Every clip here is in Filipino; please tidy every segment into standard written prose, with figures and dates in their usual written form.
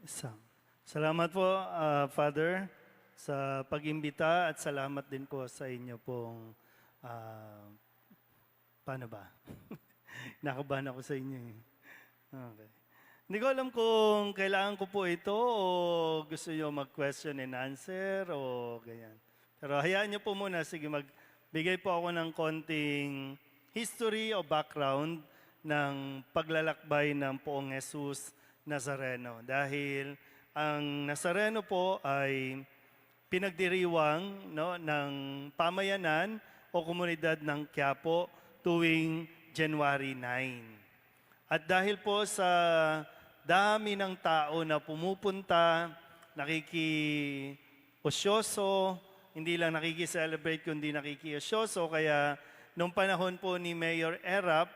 Isang. Salamat po, Father, sa pag-imbita at salamat din po sa inyo pong, ah, paano ba? Nakabahan ako sa inyo eh. Okay. Hindi ko alam kung kailangan ko po ito o gusto nyo mag-question and answer o ganyan. Pero hayaan nyo po muna, sige magbigay po ako ng konting history o background ng paglalakbay ng Poong Jesus Nazareno. Dahil ang Nazareno po ay pinagdiriwang ng pamayanan o komunidad ng Quiapo tuwing January 9. At dahil po sa dami ng tao na pumupunta, nakikiosyoso, hindi lang nakikicelebrate kundi nakikiosyoso, kaya nung panahon po ni Mayor Erap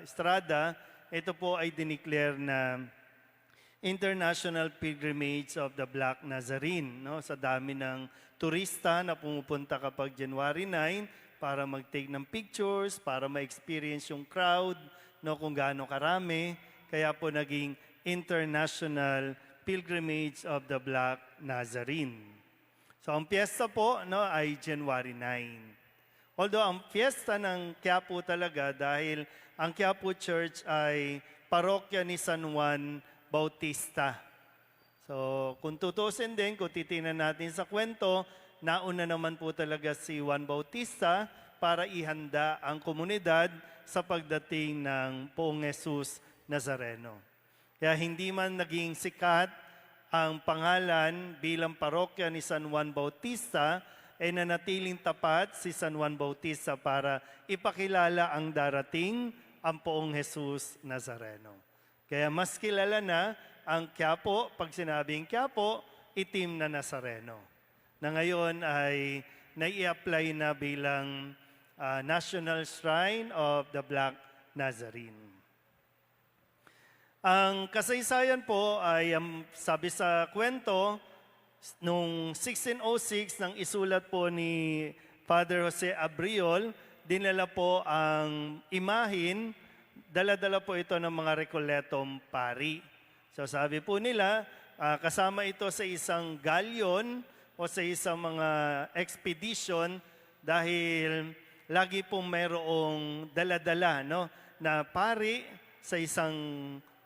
Estrada, ito po ay dineclare na International Pilgrimage of the Black Nazarene. No? Sa dami ng turista na pumupunta kapag January 9 para mag-take ng pictures, para ma-experience yung crowd, no, kung gaano karami. Kaya po naging International Pilgrimage of the Black Nazarene. So ang piyesta po ay January 9. Although ang fiesta ng Quiapo talaga dahil ang Quiapo Church ay parokya ni San Juan Bautista. So kung tutusin din, kung titingnan natin sa kwento, nauna naman po talaga si Juan Bautista para ihanda ang komunidad sa pagdating ng Poong Jesus Nazareno. Kaya hindi man naging sikat ang pangalan bilang parokya ni San Juan Bautista, ay nanatiling tapat si San Juan Bautista para ipakilala ang darating ang Poong Jesus Nazareno. Kaya mas kilala na ang Quiapo, pag sinabing Quiapo, itim na Nazareno. Na ngayon ay nai-apply na bilang National Shrine of the Black Nazarene. Ang kasaysayan po ay, sabi sa kwento, noong 1606 nang isulat po ni Father Jose Abriol, dinala po ang imahin, dala-dala po ito ng mga Recoletong pari. So sabi po nila, kasama ito sa isang galyon o sa isang mga expedition dahil lagi pong mayroong dala-dala na pari sa isang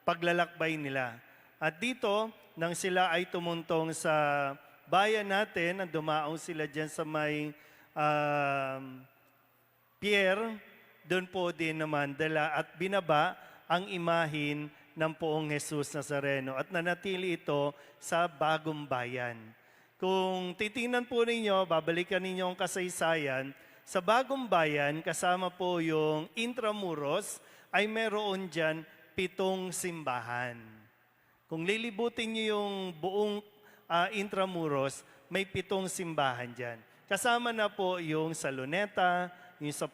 paglalakbay nila. At dito, nang sila ay tumuntong sa bayan natin, dumaong sila dyan sa may pier, doon po din naman dala at binaba ang imahin ng Poong Jesus Nazareno at nanatili ito sa Bagong Bayan. Kung titingnan po ninyo, babalikan ninyo ang kasaysayan, sa Bagong Bayan, kasama po yung Intramuros, ay meron dyan 7 simbahan. Kung lilibutin niyo yung buong Intramuros, may 7 simbahan dyan. Kasama na po yung sa Luneta, yung sa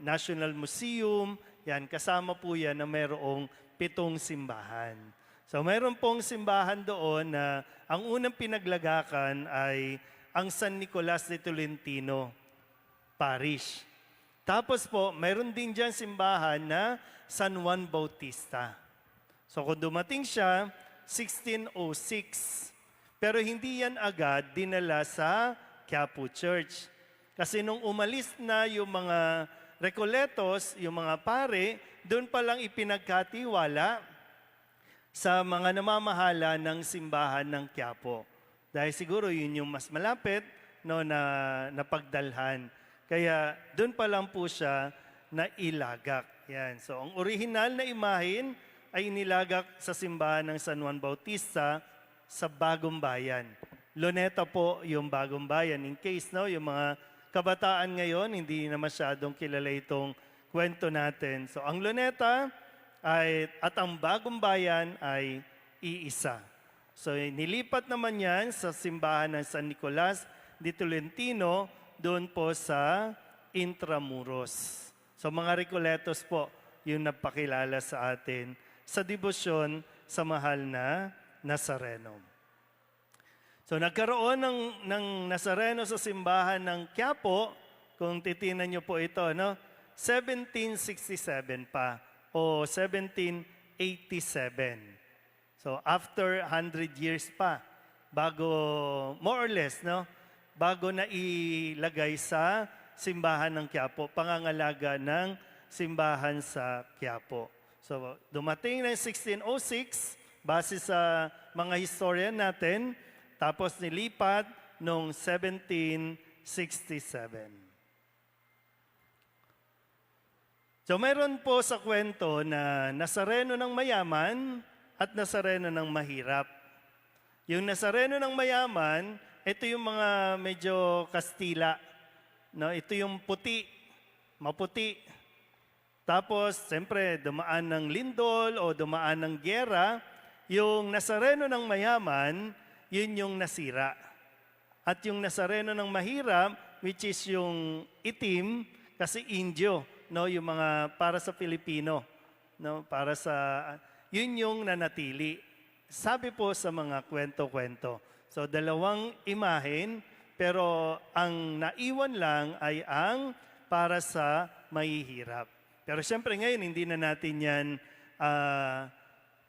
National Museum, yan, kasama po yan na mayroong 7 simbahan. So mayroon pong simbahan doon na ang unang pinaglagakan ay ang San Nicolas de Tolentino Parish. Tapos po, mayroon din dyan simbahan na San Juan Bautista. So kung dumating siya, 1606. Pero hindi yan agad dinala sa Quiapo Church. Kasi nung umalis na yung mga Recoletos, yung mga pare, doon pa lang ipinagkatiwala sa mga namamahala ng simbahan ng Quiapo. Dahil siguro yun yung mas malapit na pagdalhan. Kaya doon pa lang po siya nailagak. Yan. So ang orihinal na imahin ay inilagak sa simbahan ng San Juan Bautista sa Bagong Bayan. Luneta po yung Bagong Bayan. In case yung mga kabataan ngayon, hindi na masyadong kilala itong kwento natin. So ang Luneta at ang Bagong Bayan ay iisa. So nilipat naman yan sa simbahan ng San Nicolas de Tolentino, doon po sa Intramuros. So mga Recoletos po yung nagpakilala sa atin sa debosyon sa mahal na Nazareno. So nagkaroon ng Nazareno sa simbahan ng Quiapo, kung titingnan nyo po ito, 1767 pa o 17 So after 100 years pa, bago, more or less, no? Bago na ilagay sa simbahan ng Quiapo, pangangalaga ng simbahan sa Quiapo. So dumating na 1606, base sa mga historian natin, tapos nilipat noong 1767. So mayroon po sa kwento na Nazareno ng mayaman at Nazareno ng mahirap. Yung Nazareno ng mayaman, ito yung mga medyo Kastila. No? Ito yung puti, maputi. Tapos, siyempre, dumaan ng lindol o dumaan ng gyera. Yung Nazareno ng mayaman, yun yung nasira. At yung Nazareno ng mahirap, which is yung itim, kasi Indio, no, yung mga para sa Pilipino, no, para sa yun yung nanatili. Sabi po sa mga kwento-kwento. So dalawang imahen, pero ang naiwan lang ay ang para sa mahihirap. Pero siyempre ngayon hindi na natin yan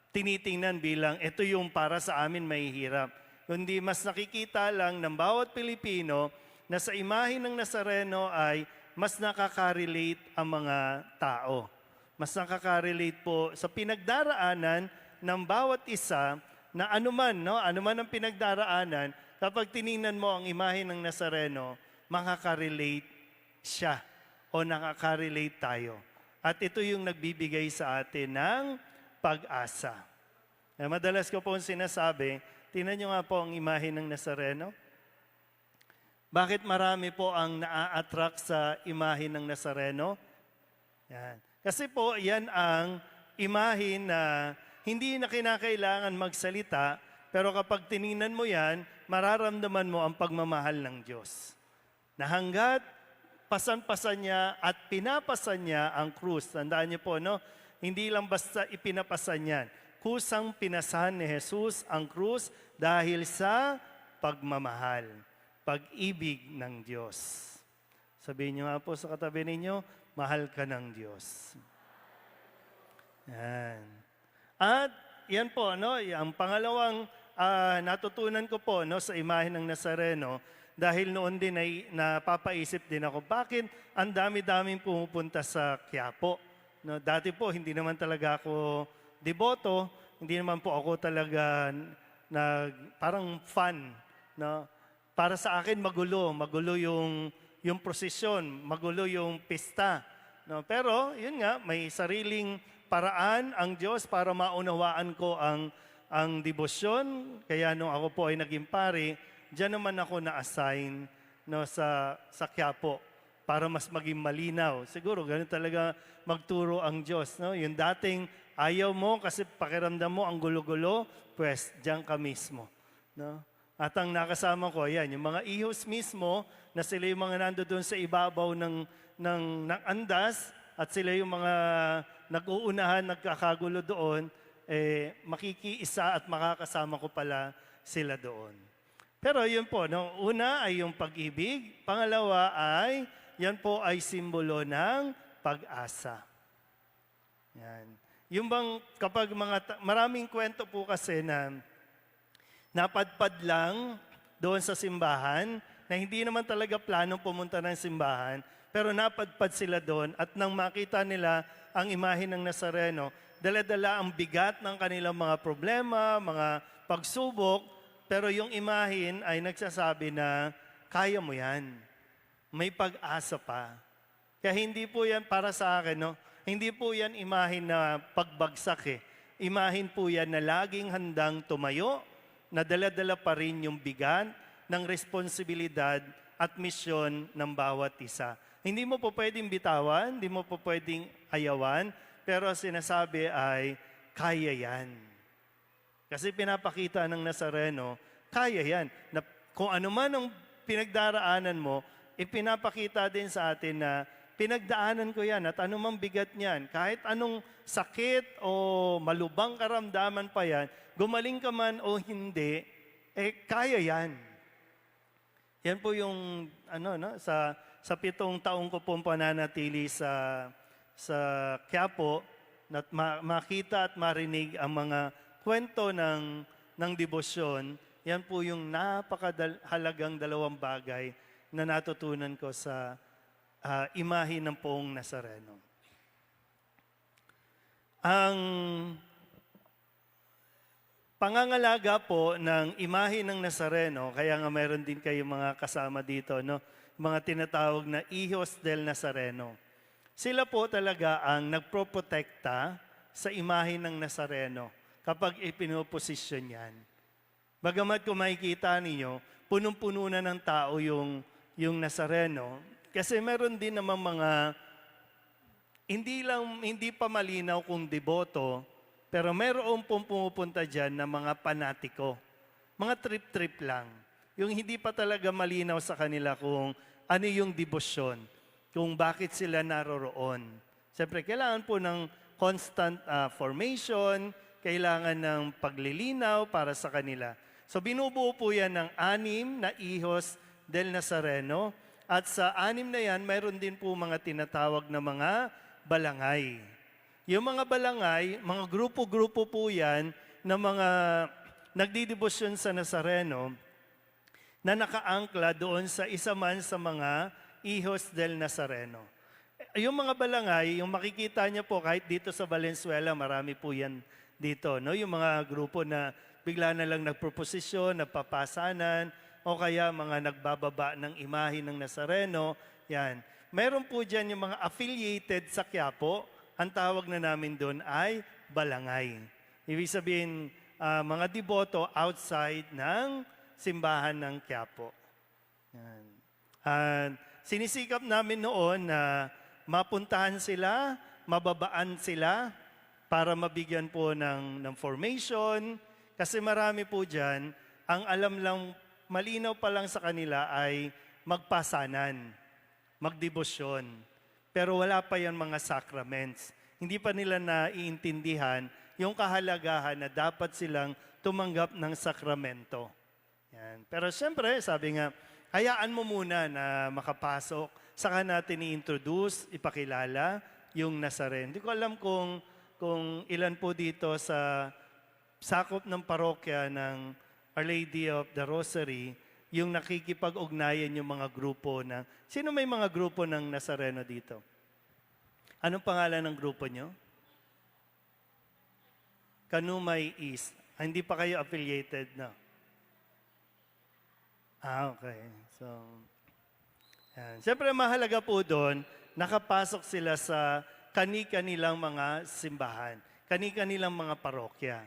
tinitingnan bilang ito yung para sa amin mahihirap. Kundi mas nakikita lang ng bawat Pilipino na sa imahe ng Nazareno ay mas nakaka-relate ang mga tao. Mas nakaka-relate po sa pinagdaraanan ng bawat isa na anuman, no? Anuman ang pinagdaraanan, kapag tiningnan mo ang imahe ng Nazareno, makaka-relate siya o nakaka-relate tayo. At ito yung nagbibigay sa atin ng pag-asa. Madalas ko po sinasabi, tingnan nyo nga po ang imahe ng Nazareno. Bakit marami po ang naa-attract sa imahe ng Nazareno? Yan. Kasi po, yan ang imahe na hindi na kinakailangan magsalita, pero kapag tiningnan mo yan, mararamdaman mo ang pagmamahal ng Diyos. Na hanggat pasan-pasan niya at pinapasan niya ang krus. Tandaan niyo po, no? Hindi lang basta ipinapasan yan. Kusang pinasahan ni Jesus ang krus dahil sa pagmamahal. Pag-ibig ng Diyos. Sabihin niyo nga po sa katabi ninyo, mahal ka ng Diyos. Yan. At yan po, no, ang pangalawang natutunan ko po, no, sa imahe ng Nazareno, dahil noon din ay napapaisip din ako, bakit ang dami-daming pumupunta sa Quiapo? No, dati po, hindi naman talaga ako deboto, hindi naman po ako talaga parang fan, no? Para sa akin, magulo yung prosesyon, magulo yung pista. No? Pero, yun nga, may sariling paraan ang Diyos para maunawaan ko ang debosyon. Kaya nung ako po ay naging pare, diyan naman ako na-assign, no, sa Quiapo para mas maging malinaw. Siguro, ganun talaga magturo ang Diyos. No? Yung dating ayaw mo kasi pakiramdam mo ang gulo-gulo, pues diyan ka mismo. No? At ang nakasama ko, yan, yung mga ihos mismo, na sila yung mga nandoon sa ibabaw ng andas, at sila yung mga nag-uunahan, nagkakagulo doon, makikiisa at makakasama ko pala sila doon. Pero yun po, no, una ay yung pag-ibig, pangalawa ay, yan po ay simbolo ng pag-asa. Yan. Yung bang, kapag maraming kwento po kasi na napadpad lang doon sa simbahan, na hindi naman talaga planong pumunta ng simbahan, pero napadpad sila doon at nang makita nila ang imahe ng Nazareno, dala-dala ang bigat ng kanilang mga problema, mga pagsubok, pero yung imahin ay nagsasabi na, kaya mo yan. May pag-asa pa. Kaya hindi po yan para sa akin, no? Hindi po yan imahin na pagbagsak eh. Imahin po yan na laging handang tumayo, na dala-dala pa rin yung bigat ng responsibilidad at misyon ng bawat isa. Hindi mo po pwedeng bitawan, hindi mo po pwedeng ayawan, pero sinasabi ay, kaya yan. Kasi pinapakita ng Nazareno, kaya yan. Na kung ano man ang pinagdaraanan mo, ipinapakita din sa atin na pinagdaanan ko yan at anumang bigat niyan, kahit anong sakit o malubang karamdaman pa yan, gumaling ka man o hindi, kaya yan. Yan po yung, sa 7 taong ko pong pananatili sa Quiapo, at makita at marinig ang mga kwento ng debosyon, yan po yung napakahalagang dalawang bagay na natutunan ko sa imahe ng Poong Nazareno. Ang pangangalaga po ng imahe ng Nazareno, kaya nga mayroon din kayo mga kasama dito, no? Mga tinatawag na Hijos del Nazareno. Sila po talaga ang nagproprotekta sa imahe ng Nazareno kapag ipinoposisyon yan. Bagamat kung makikita ninyo, punong-puno na ng tao yung Nazareno. Kasi meron din naman mga hindi pa malinaw kung deboto, pero meron pong pumupunta dyan na mga panatiko. Mga trip-trip lang. Yung hindi pa talaga malinaw sa kanila kung ano yung debosyon, kung bakit sila naroroon. Siyempre, kailangan po ng constant formation, kailangan ng paglilinaw para sa kanila. So binubuo po yan ng 6 na Hijos del Nazareno. At sa 6 na yan, mayroon din po mga tinatawag na mga balangay. Yung mga balangay, mga grupo-grupo po yan na mga nagdidebosyon sa Nazareno na nakaangkla doon sa isa man sa mga Hijos del Nazareno. Yung mga balangay, yung makikita niyo po kahit dito sa Valenzuela, marami po yan dito. No? Yung mga grupo na bigla na lang nagproposisyon, nagpapasanan, o kaya mga nagbababa ng imahe ng Nazareno, yan. Meron po dyan yung mga affiliated sa Quiapo, ang tawag na namin doon ay balangay. Ibig sabihin, mga deboto outside ng simbahan ng Quiapo. Yan. Sinisikap namin noon na mapuntahan sila, mababaan sila, para mabigyan po ng formation. Kasi marami po dyan, ang alam lang, malinaw pa lang sa kanila ay magpasanan, magdebosyon. Pero wala pa yan mga sacraments. Hindi pa nila naiintindihan yung kahalagahan na dapat silang tumanggap ng sakramento. Yan. Pero siyempre, sabi nga, hayaan mo muna na makapasok, saka natin i-introduce, ipakilala yung Nazareno. Hindi ko alam kung ilan po dito sa sakop ng parokya ng Our Lady of the Rosary, yung nakikipag-ugnayan yung mga grupo ng... Sino may mga grupo ng Nazareno dito? Anong pangalan ng grupo nyo? Kanumay East. Hindi pa kayo affiliated na? Okay. So, yan. Siyempre mahalaga po doon, nakapasok sila sa kani-kanilang mga simbahan, kani-kanilang mga parokya.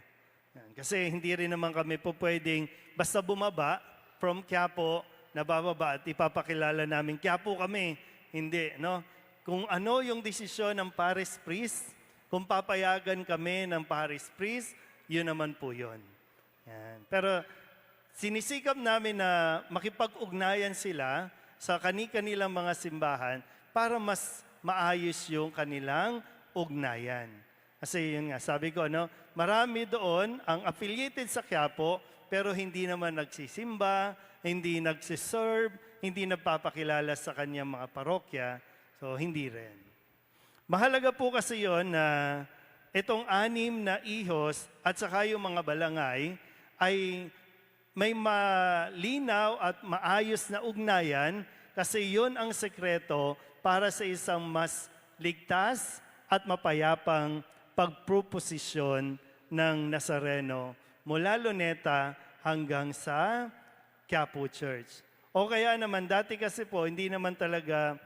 Yan. Kasi hindi rin naman kami po pwedeng basta bumaba from Quiapo, nabababa at ipapakilala namin, Quiapo kami. Hindi, no? Kung ano yung desisyon ng parish priest, kung papayagan kami ng parish priest, yun naman po yun. Yan. Pero sinisikap namin na makipag-ugnayan sila sa kani-kanilang mga simbahan para mas maayos yung kanilang ugnayan. Kasi yun nga, sabi ko, no, marami doon ang affiliated sa Quiapo, pero hindi naman nagsisimba, hindi nagsiserve, hindi nagpapakilala sa kanyang mga parokya. So, hindi rin. Mahalaga po kasi yon na itong 6 na ihos at saka yung mga balangay ay may malinaw at maayos na ugnayan kasi yon ang sekreto para sa isang mas ligtas at mapayapang pagproposisyon ng Nazareno mula Luneta hanggang sa Quiapo Church. O kaya naman, dati kasi po, hindi naman talaga,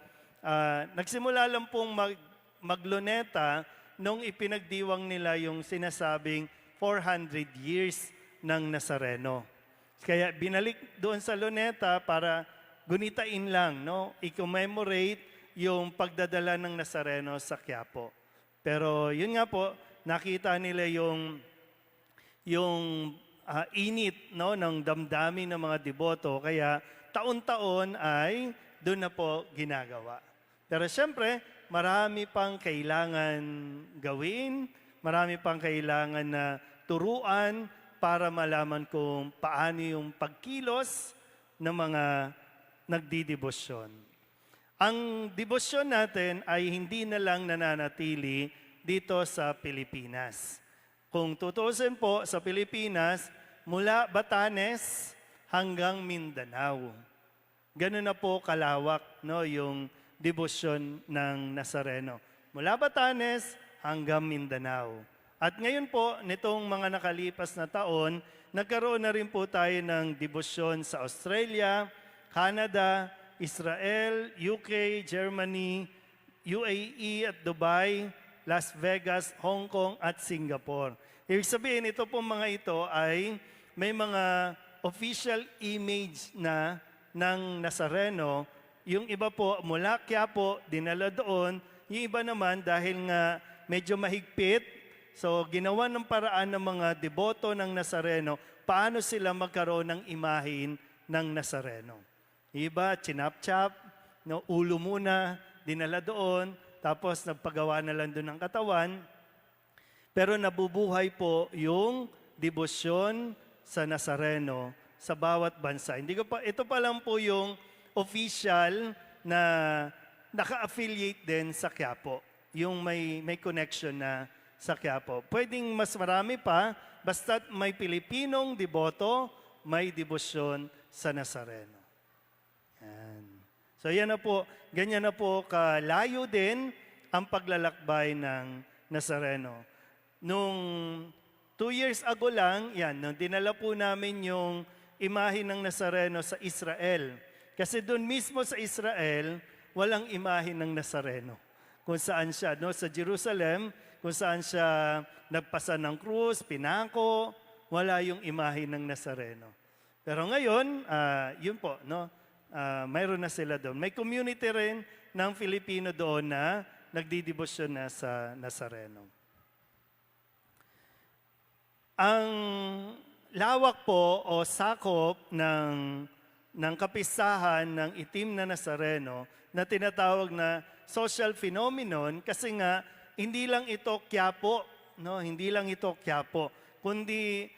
nagsimula lang pong magluneta nung ipinagdiwang nila yung sinasabing 400 years ng Nazareno. Kaya binalik doon sa Luneta para gunitain lang, no? I-commemorate yung pagdadala ng Nazareno sa Quiapo. Pero yun nga po, nakita nila yung init, no, ng damdamin ng mga deboto. Kaya taon-taon ay doon na po ginagawa. Pero siyempre, marami pang kailangan gawin, marami pang kailangan na turuan para malaman kung paano yung pagkilos ng mga nagdidebosyon. Ang debosyon natin ay hindi na lang nananatili dito sa Pilipinas. Kung tutuusin po sa Pilipinas, mula Batanes hanggang Mindanao. Ganun na po kalawak, no, yung debosyon ng Nazareno. Mula Batanes hanggang Mindanao. At ngayon po, nitong mga nakalipas na taon, nagkaroon na rin po tayo ng debosyon sa Australia, Canada, Israel, UK, Germany, UAE at Dubai, Las Vegas, Hong Kong at Singapore. Ibig sabihin, ito po mga ito ay may mga official image na ng Nazareno. Yung iba po mula Quiapo, dinala doon. Yung iba naman dahil nga medyo mahigpit, so ginawa ng paraan ng mga deboto ng Nazareno, paano sila magkaroon ng imahin ng Nazareno. Iba, chinap-chap, no, ulo muna, dinala doon, tapos nagpagawa na lang doon ng katawan. Pero nabubuhay po yung debosyon sa Nazareno sa bawat bansa. Ito pa lang po yung official na naka-affiliate din sa Quiapo, yung may connection na sa Quiapo. Pwedeng mas marami pa, basta't may Pilipinong deboto, may debosyon sa Nazareno. Yan. So yan na po, ganyan na po kalayo din ang paglalakbay ng Nazareno. Nung 2 years ago lang, yan, nung dinala po namin yung imahe ng Nazareno sa Israel. Kasi doon mismo sa Israel, walang imahe ng Nazareno. Kung saan siya, no, sa Jerusalem, kung saan siya nagpasa ng krus, pinako, wala yung imahe ng Nazareno. Pero ngayon, yun po, no, mayroon na sila doon. May community rin ng Filipino doon na nagdidebosyon na sa Nazareno. Ang lawak po o sakop ng kapisahan ng itim na Nazareno na tinatawag na social phenomenon kasi nga hindi lang ito Quiapo, no? Hindi lang ito Quiapo, kundi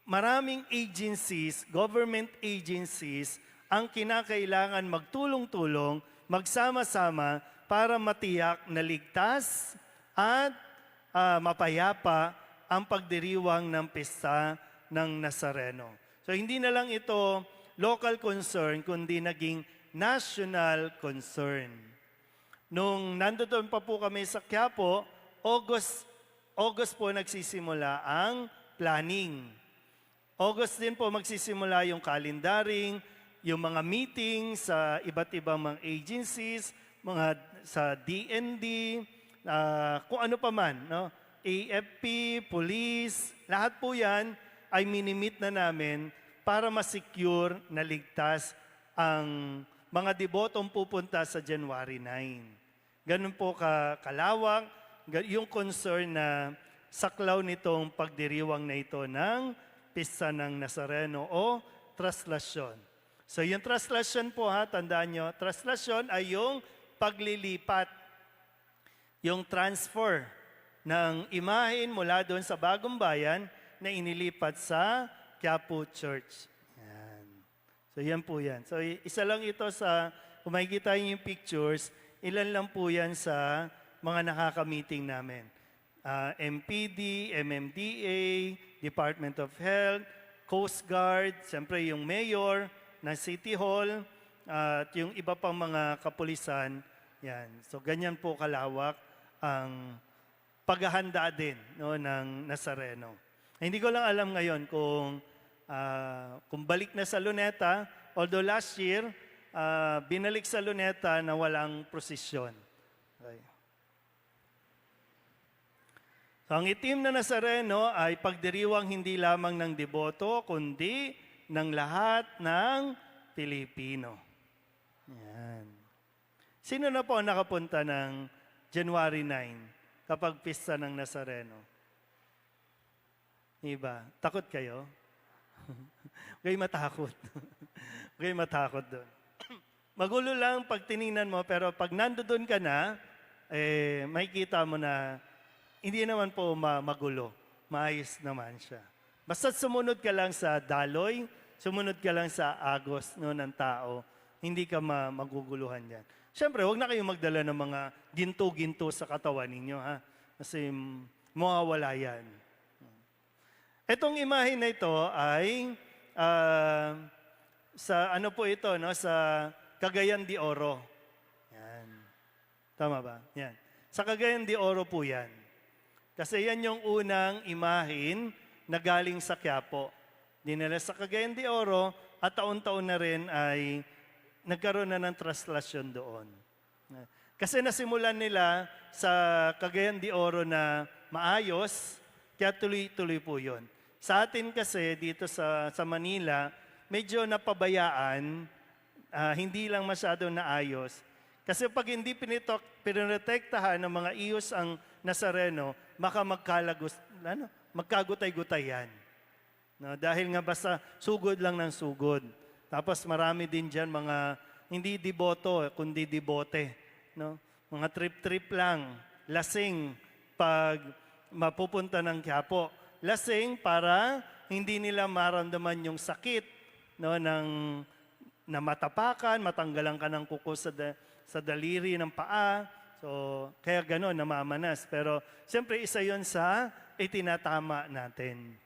maraming agencies, government agencies ang kinakailangan magtulong-tulong, magsama-sama para matiyak na ligtas at mapayapa ang pagdiriwang ng pista ng Nazareno. So hindi na lang ito local concern, kundi naging national concern. Nung nandoon pa po kami sa Quiapo, August po nagsisimula ang planning. August din po magsisimula yung calendaring, yung mga meeting sa iba't ibang mga agencies, mga sa DND, kung ano pa man, no? AFP, police, lahat po yan ay minimit na namin para ma-secure na ligtas ang mga debotong pupunta sa January 9. Ganun po kalawak, yung concern na saklaw nitong pagdiriwang na ito ng Pista ng Nazareno o traslasyon. So yung traslasyon po tandaan nyo, traslasyon ay yung paglilipat, yung transfer ng imahin mula doon sa Bagong Bayan na inilipat sa Quiapo Church. Yan. So yan po yan. So isa lang ito sa, kung makikita niyo yung pictures, ilan lang po yan sa mga nakaka-meeting namin. MPD, MMDA, Department of Health, Coast Guard, siyempre yung mayor ng City Hall, at yung iba pang mga kapulisan. Yan. So ganyan po kalawak ang paghahanda din, no, ng Nazareno. Hindi ko lang alam ngayon kung balik na sa Luneta, although last year, binalik sa Luneta na walang prosesyon. Okay. So, ang itim na Nazareno ay pagdiriwang hindi lamang ng deboto, kundi ng lahat ng Pilipino. Yan. Sino na po ang nakapunta ng January 9? Kapag pista ng Nazareno. Iba, takot kayo? Huwag matakot. Huwag matakot doon. Magulo lang pag tiningnan mo, pero pag nandoon ka na, makikita mo na hindi naman po magulo. Maayos naman siya. Basta sumunod ka lang sa daloy, sumunod ka lang sa agos, no, ng tao, hindi ka maguguluhan yan. Siyempre, huwag na kayong magdala ng mga ginto-ginto sa katawan ninyo, ha? Kasi mawawala yan. Itong imahe na ito ay sa ano po ito, no? Sa Cagayan de Oro. Yan. Tama ba? Yan. Sa Cagayan de Oro po yan. Kasi yan yung unang imahin na galing sa Quiapo. Dinala sa Cagayan de Oro at taon-taon na rin ay nagkaroon na ng translasyon doon. Kasi nasimulan nila sa Cagayan de Oro na maayos, kaya tuloy-tuloy po yun. Sa atin kasi dito sa Manila, medyo napabayaan, hindi lang masyado naayos. Kasi pag hindi pinotektahan ng mga iyos ang Nazareno, baka magkagutay-gutay yan. No, dahil nga basta sugod lang ng sugod. Tapos marami din dyan mga hindi deboto, kundi debote. No? Mga trip-trip lang, lasing pag mapupunta ng Quiapo. Lasing para hindi nila maramdaman yung sakit, no, na matapakan, matanggalan ka ng kuko sa daliri ng paa. So, kaya gano'n, namamanas. Pero, siyempre, isa yon sa itinatama natin.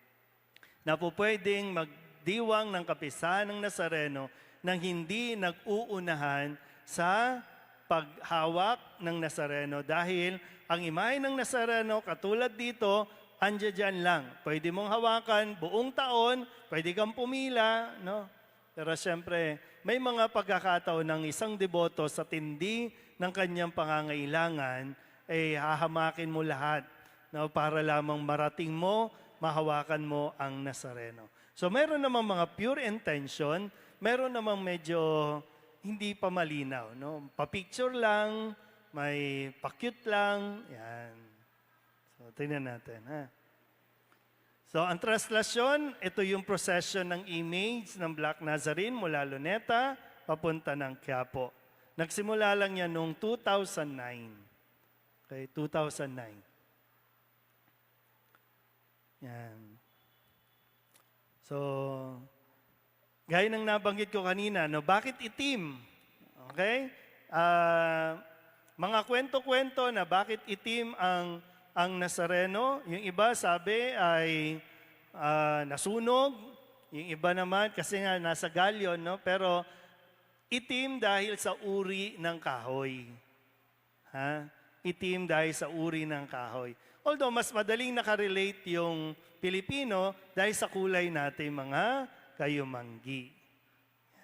Na po pwedeng magdiwang ng kapisahan ng Nazareno nang hindi nag-uunahan sa paghawak ng Nazareno. Dahil, ang imahe ng Nazareno, katulad dito, andiyan lang. Pwede mong hawakan buong taon, pwede kang pumila, no? Pero siyempre, may mga pagkakataon ng isang deboto sa tindi ng kanyang pangangailangan, hahamakin mo lahat, no? Para lamang marating mo, mahawakan mo ang Nazareno. So meron namang mga pure intention, meron namang medyo hindi pa malinaw, no? Pa-picture lang, may pa-cute lang, yan. So, tingnan natin. Ha? So, ang translasyon, ito yung procession ng image ng Black Nazarene mula Luneta, papunta ng Quiapo. Nagsimula lang yan noong 2009. Okay, 2009. Yan. So, gaya ng nabanggit ko kanina, no, bakit itim? Okay? Mga kwento-kwento na bakit itim ang Nazareno. Yung iba sabi ay nasunog. Yung iba naman kasi nga nasa galyon, no? Pero itim dahil sa uri ng kahoy. Ha? Itim dahil sa uri ng kahoy. Although mas madaling nakarelate yung Pilipino dahil sa kulay natin mga kayumanggi.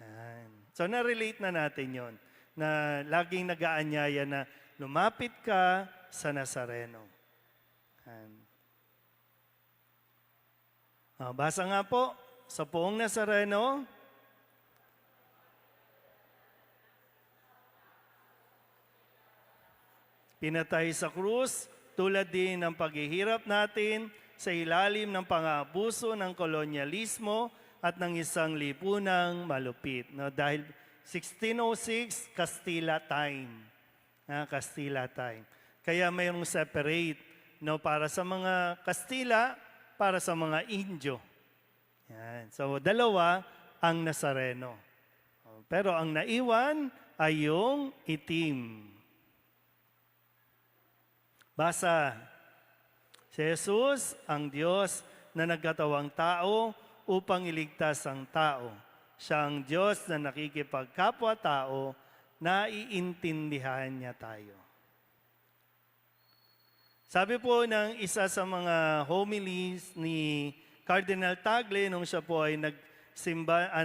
Yan. So na-relate na natin yon na laging nag-aanyaya na lumapit ka sa Nazareno. Basa nga po, sa poong Nazareno, pinatay sa krus, tulad din ng paghihirap natin sa ilalim ng pang-aabuso ng kolonyalismo at ng isang lipunang malupit. No, dahil 1606, Castilla time. Castilla time. Kaya mayroong separate, no, para sa mga Kastila, para sa mga Indio. Yan. So, dalawa ang Nazareno. Pero ang naiwan ay yung itim. Basa. Si Jesus, ang Diyos na nagkatawang tao upang iligtas ang tao. Siya ang Diyos na nakikipagkapwa-tao, naiintindihan niya tayo. Sabi po ng isa sa mga homilies ni Cardinal Tagle nung siya po ay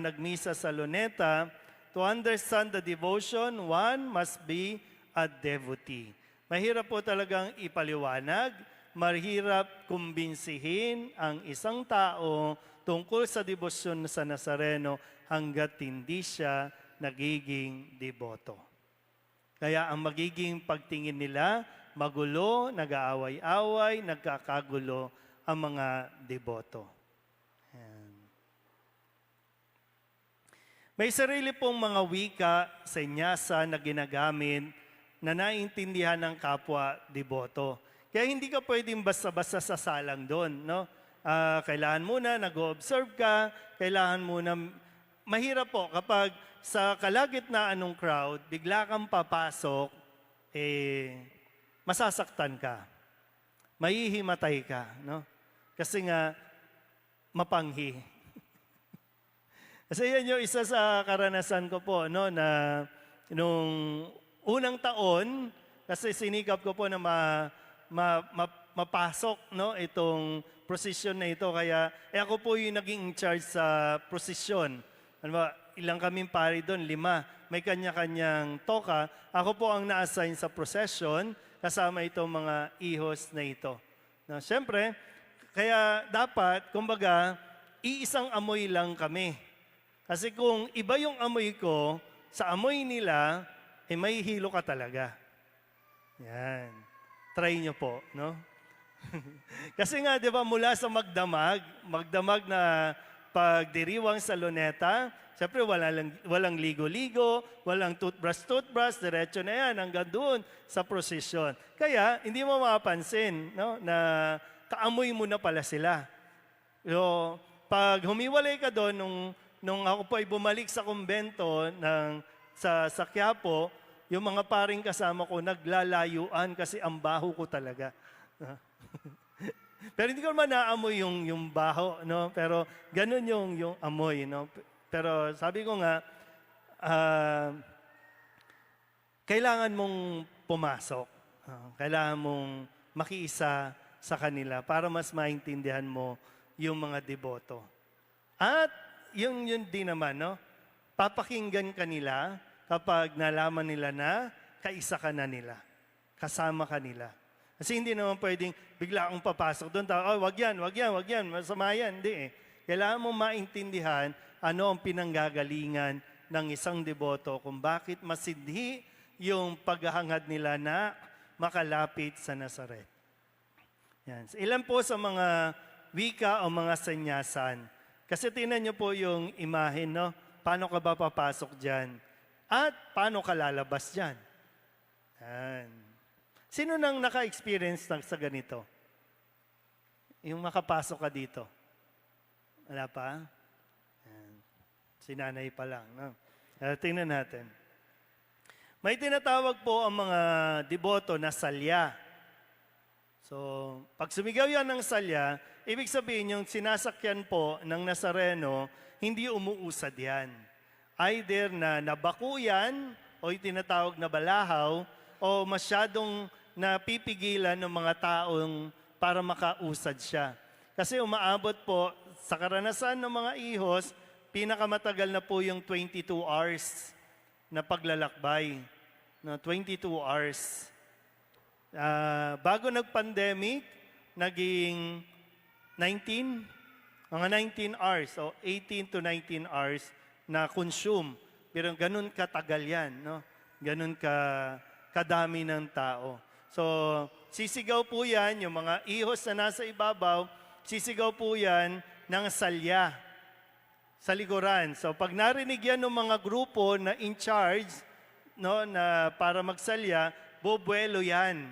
nagmisa sa Luneta, to understand the devotion, one must be a devotee. Mahirap po talagang ipaliwanag, mahirap kumbinsihin ang isang tao tungkol sa debosyon sa Nazareno hanggat hindi siya nagiging deboto. Kaya ang magiging pagtingin nila, magulo, nag-aaway-away, nagkakagulo ang mga deboto. Ayan. May sarili pong mga wika sa inyasa na ginagamit na naiintindihan ng kapwa deboto. Kaya hindi ka pwedeng basta-basta sasalang doon, no? Kailangan muna nag-observe ka, kailangan muna, mahirap po kapag sa kalagitnaan ng crowd, bigla kang papasok, masasaktan ka. mahihimatay ka, no? Kasi nga, mapanghi. Kasi yan yung isa sa karanasan ko po, no, na nung unang taon, kasi sinikap ko po na mapasok, no, itong prosesyon na ito. Kaya ako po yung naging in charge sa prosesyon. Ano ba, ilang kaming pari doon? 5. May kanya-kanyang toka. Ako po ang na-assign sa procession kasama itong mga ihos na ito. No, siyempre, kaya dapat, kumbaga, iisang amoy lang kami. Kasi kung iba yung amoy ko, sa amoy nila, may hilo ka talaga. Yan. Try nyo po, no? Kasi nga, di ba, mula sa magdamag na pagdiriwang sa luneta, siyempre walang ligo-ligo, walang toothbrush, diretso na yan hanggang doon sa prosesyon. Kaya, hindi mo mapapansin, no, na kaamoy mo na pala sila. So, pag humiwalay ka doon, nung ako po ay bumalik sa kumbento sa Quiapo, yung mga paring kasama ko naglalayuan kasi ang baho ko talaga. Pero hindi ko naman naamoy yung baho, no? Pero ganun yung amoy, no? Pero sabi ko nga, kailangan mong pumasok. Kailangan mong makiisa sa kanila para mas maintindihan mo yung mga deboto. At yun din naman, no? Papakinggan ka nila kapag nalaman nila na kaisa ka na nila. Kasama ka nila. Kasi hindi naman pwedeng bigla akong papasok doon. Wag yan, masama yan. Hindi eh. Kailangan mo maintindihan ano ang pinanggagalingan ng isang deboto kung bakit masidhi yung paghahangad nila na makalapit sa Nazaret. Yan. Ilan po sa mga wika o mga sanyasan. Kasi tingnan niyo po yung imahe, no? Paano ka ba papasok dyan? At paano ka lalabas dyan? Yan. Sino nang naka-experience sa ganito? Yung makapasok ka dito? Wala pa? Yan. Si nanay pa lang. No? Tingnan natin. May tinatawag po ang mga deboto na salya. So, pag sumigaw yan ng salya, ibig sabihin yung sinasakyan po ng Nazareno, hindi umuusad yan. Either na nabaku yan, o yung tinatawag na balahaw, o masyadong napipigilan ng mga taong para makausad siya. Kasi umaabot po, sa karanasan ng mga ihos, pinakamatagal na po yung 22 hours na paglalakbay. No, 22 hours. Bago nag-pandemic, naging 19, mga 19 hours, o 18 to 19 hours na consume. Pero ganun katagal yan, no? Ganun kadami ng tao. So, sisigaw po yan, yung mga ihos na nasa ibabaw, sisigaw po yan ng salya sa likuran. So, pag narinig yan ng mga grupo na in charge, no, na para magsalya, bobuelo yan.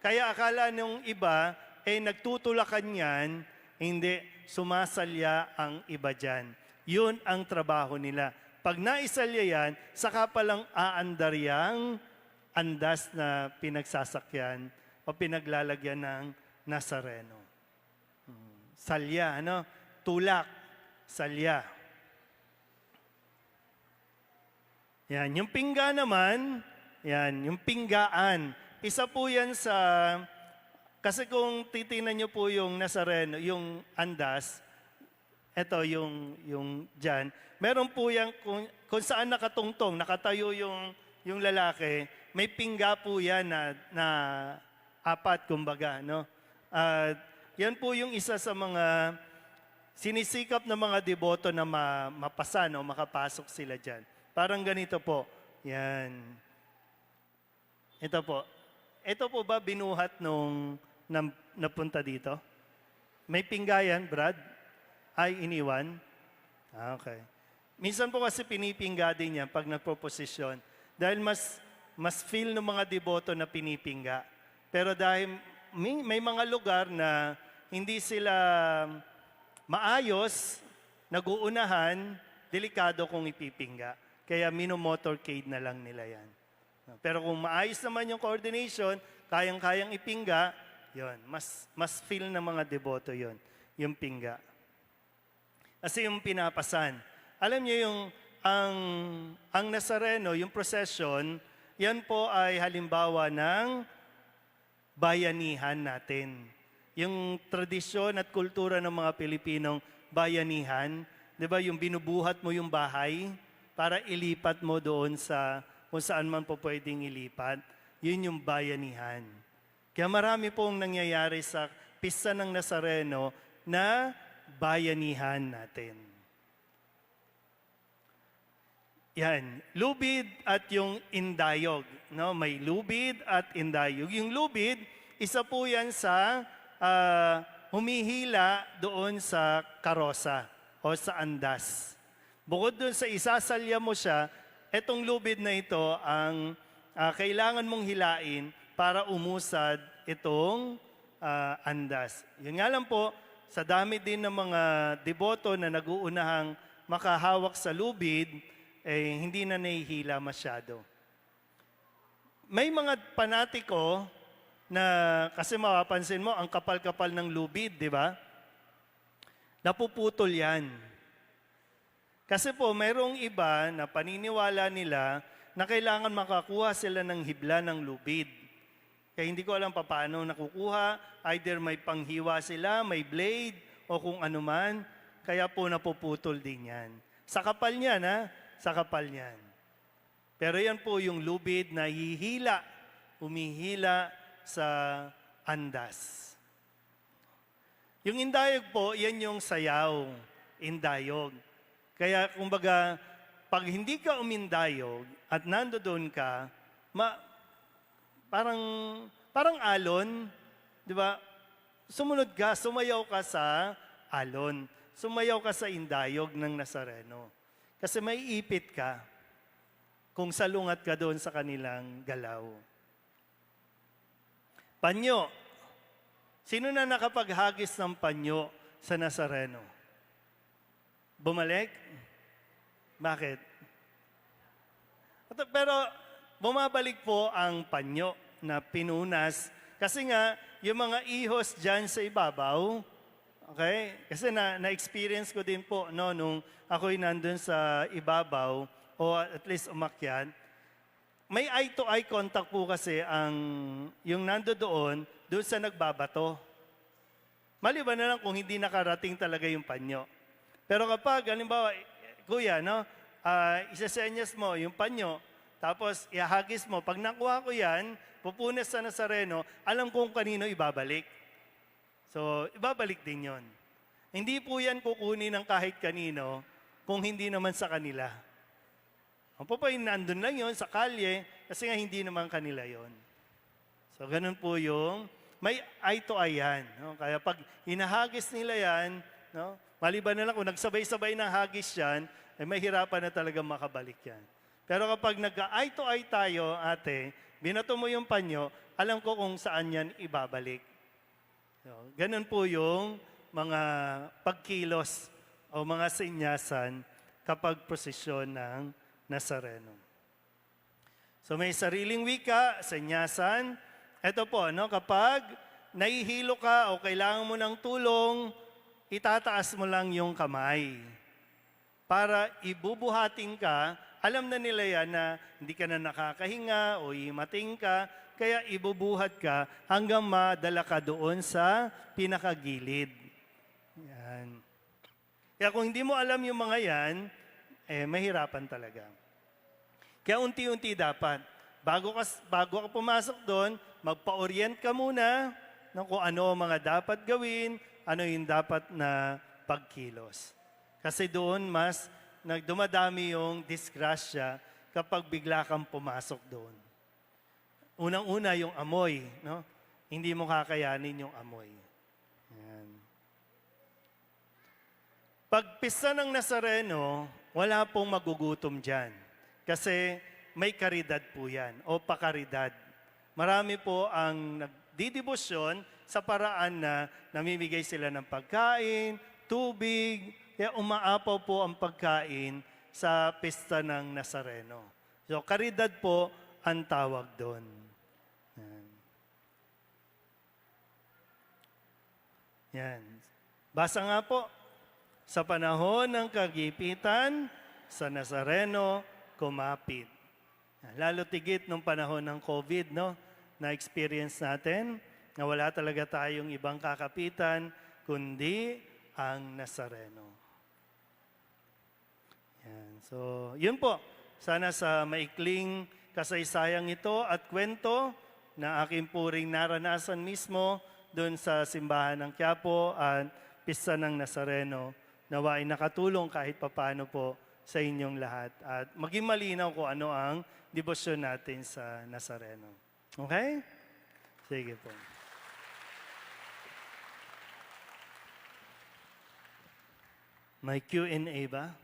Kaya akala nung iba, nagtutulakan yan, hindi, sumasalya ang iba dyan. Yun ang trabaho nila. Pag naisalya yan, saka palang aandar yang andas na pinagsasakyan o pinaglalagyan ng Nazareno. Salya, ano? Tulak, salya. Yan, yung pingga naman, yan, yung pinggaan. Isa po yan sa, kasi kung titingnan nyo po yung Nazareno, yung andas, eto yung dyan, meron po yan, kung saan nakatungtong, nakatayo yung lalaki, may pingga po yan na apat, kumbaga, no? Yan po yung isa sa mga sinisikap ng mga deboto na mapasa, no? Makapasok sila dyan. Parang ganito po. Yan. Ito po. Ito po ba binuhat nung napunta dito? May pingga yan, Brad? Ay, iniwan? Okay. Minsan po kasi pinipingga din yan pag nagpo-posisyon. Dahil mas feel ng mga deboto na pinipingga. Pero dahil may mga lugar na hindi sila maayos, nag-uunahan, delikado kung ipipingga. Kaya mino-motorcade na lang nila yan. Pero kung maayos naman yung coordination, kayang-kayang ipingga, Yon, mas feel ng mga deboto yon, yung pingga. Kasi yung pinapasan. Alam niyo yung ang Nazareno, yung procession, yan po ay halimbawa ng bayanihan natin. Yung tradisyon at kultura ng mga Pilipinong bayanihan, 'di ba, yung binubuhat mo yung bahay para ilipat mo doon sa kung saan man po pwedeng ilipat. Yun yung bayanihan. Kaya marami pong nangyayari sa Pista ng Nazareno na bayanihan natin. Yan, lubid at yung indayog. No? May lubid at indayog. Yung lubid, isa po yan sa humihila doon sa karosa o sa andas. Bukod doon sa isasalya mo siya, etong lubid na ito ang kailangan mong hilain para umusad itong andas. Yun nga lang po, sa dami din ng mga deboto na naguunahang makahawak sa lubid, hindi na nahihila masyado. May mga panatiko na, kasi mapapansin mo, ang kapal-kapal ng lubid, di ba? Napuputol yan. Kasi po, mayroong iba na paniniwala nila na kailangan makakuha sila ng hibla ng lubid. Kaya hindi ko alam paano nakukuha. Either may panghiwa sila, may blade, o kung ano man. Kaya po napuputol din yan. Sa kapal niyan, ha? Sa kapal niyan. Pero yan po yung lubid na humihila sa andas. Yung indayog po, yan yung sayaw, indayog. Kaya kumbaga, pag hindi ka umindayog at nandoon ka, parang alon, di ba? Sumunod ka, sumayaw ka sa alon. Sumayaw ka sa indayog ng Nazareno. Kasi may ipit ka kung salungat ka doon sa kanilang galaw. Panyo. Sino na nakapaghagis ng panyo sa Nazareno? Bumalik? Bakit? Pero bumabalik po ang panyo na pinunas. Kasi nga, yung mga ihos dyan sa ibabaw, okay? Kasi na-experience ko din po, no, nung ako'y nandun sa ibabaw, o at least umakyat, may eye-to-eye contact po kasi yung doon sa nagbabato. Maliban na lang kung hindi nakarating talaga yung panyo. Pero kapag, halimbawa, kuya, no, isasenyas mo yung panyo, tapos ihagis mo, pag nakuha ko yan, pupunas sa Nazareno, alam kong kanino ibabalik. So, ibabalik din yon. Hindi po yan kukunin ng kahit kanino kung hindi naman sa kanila. Ang po pa nandun lang yon sa kalye kasi nga hindi naman kanila yon. So, ganun po yung may eye to eye yan. No? Kaya pag hinahagis nila yan, no? Maliban na lang kung nagsabay-sabay ng hagis yan, mahirapan na talaga makabalik yan. Pero kapag nag-eye to eye tayo, ate, binato mo yung panyo, alam ko kung saan yan ibabalik. So, ganun po yung mga pagkilos o mga sinyasan kapag prosesyon ng Nazareno. So may sariling wika, sinyasan. Ito po, no, kapag nahihilo ka o kailangan mo ng tulong, itataas mo lang yung kamay. Para ibubuhatin ka, alam na nila yan na hindi ka na nakakahinga o imating ka, kaya ibubuhat ka hanggang madala ka doon sa pinakagilid. Yan. Kaya kung hindi mo alam yung mga yan, mahirapan talaga. Kaya unti-unti dapat. Bago ka pumasok doon, magpa-orient ka muna ng kung ano ang mga dapat gawin, ano yung dapat na pagkilos. Kasi doon mas dumadami yung disgrasya kapag bigla kang pumasok doon. Unang-una yung amoy, no? Hindi mo kakayanin yung amoy. Yan. Pag Pista ng Nazareno, wala pong magugutom dyan. Kasi may karidad po yan, o pakaridad. Marami po ang nagdidibosyon sa paraan na namimigay sila ng pagkain, tubig, kaya umaapaw po ang pagkain sa Pista ng Nazareno. So, karidad po ang tawag doon. Yan. Basa nga po. Sa panahon ng kagipitan, sa Nazareno, kumapit. Lalo tigit nung panahon ng COVID, no? Na-experience natin na wala talaga tayong ibang kakapitan, kundi ang Nazareno. Yan. So, yun po. Sana sa maikling kasaysayang ito at kwento na aking puring naranasan mismo doon sa simbahan ng Quiapo at Pista ng Nazareno, nawa ay nakatulong kahit papano po sa inyong lahat at maging malinaw kung ano ang debosyon natin sa Nazareno. Okay? Sige po. May Q&A ba?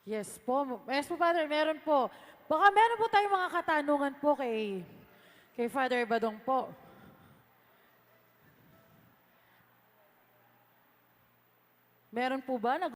Yes po. Yes po, Father. Meron po. Baka meron po tayong mga katanungan po kay Father Badong po. Meron po ba?